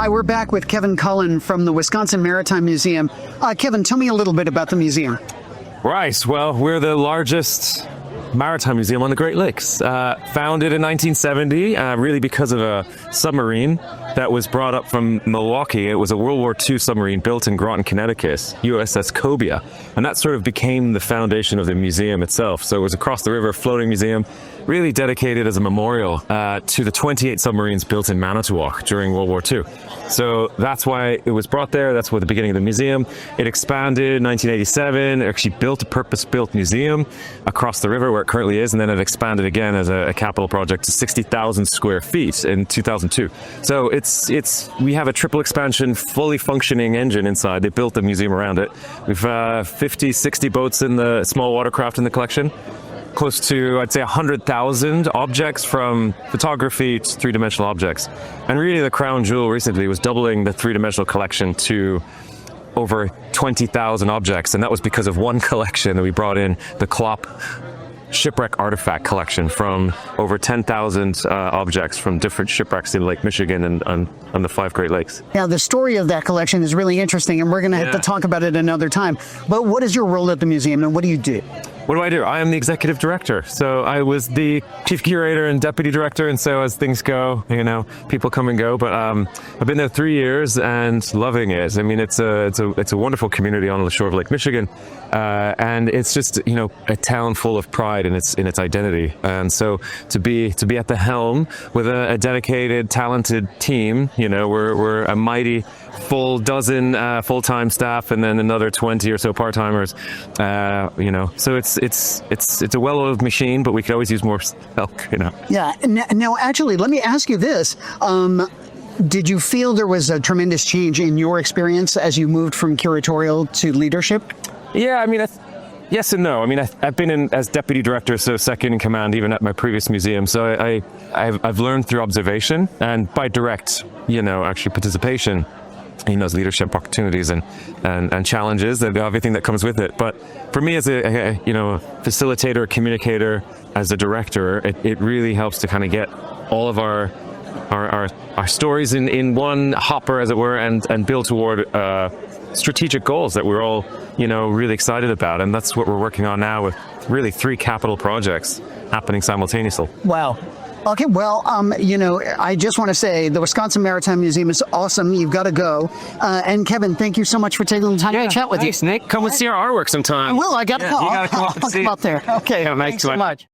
Hi, we're back with Kevin Cullen from the Wisconsin Maritime Museum. Kevin, tell me a little bit about the museum. Right. Well, we're the largest maritime museum on the Great Lakes. Founded in 1970, really because of a submarine that was brought up from Milwaukee. It was a World War II submarine built in Groton, Connecticut, USS Cobia. And that sort of became the foundation of the museum itself. So it was across the river, floating museum, really dedicated as a memorial to the 28 submarines built in Manitowoc during World War II. So that's why it was brought there. That's what the beginning of the museum. It expanded in 1987. It actually built a purpose-built museum across the river where it currently is, and then it expanded again as a capital project to 60,000 square feet in 2002. So we have a triple expansion, fully functioning engine inside. They built the museum around it. We've 50, 60 boats in the small watercraft in the collection. Close to, I'd say, 100,000 objects, from photography to three-dimensional objects. And really the crown jewel recently was doubling the three-dimensional collection to over 20,000 objects. And that was because of one collection that we brought in, the Klopp shipwreck artifact collection, from over 10,000 objects from different shipwrecks in Lake Michigan and on the 5 Great Lakes. Now, the story of that collection is really interesting, and we're going to have to talk about it another time. But what is your role at the museum, and what do you do? What do? I am the executive director. So I was the chief curator and deputy director, and so as things go, people come and go. But I've been there 3 years and loving it. I mean, it's a wonderful community on the shore of Lake Michigan, and it's just a town full of pride in its identity. And so to be at the helm with a dedicated, talented team, we're a mighty full dozen full-time staff, and then another 20 or so part-timers. So it's a well-oiled machine, but we could always use more help. Yeah. Now, actually, let me ask you this. Did you feel there was a tremendous change in your experience as you moved from curatorial to leadership? Yeah, I mean, yes and no. I mean, I've been in as deputy director, so second in command, even at my previous museum. So I've learned through observation and by direct, actually participation. Those leadership opportunities and challenges and everything that comes with it. But for me, as a facilitator, communicator, as a director, it really helps to kind of get all of our stories in one hopper, as it were, and build toward strategic goals that we're all really excited about. And that's what we're working on now, with really 3 capital projects happening simultaneously. Wow. Okay, well, I just want to say the Wisconsin Maritime Museum is awesome. You've got to go. And Kevin, thank you so much for taking the time to chat with you. Nick. Come and see our artwork sometime. I will. I got to go. You got to come up and see. I'll come up there. Okay. Yeah, thanks so much.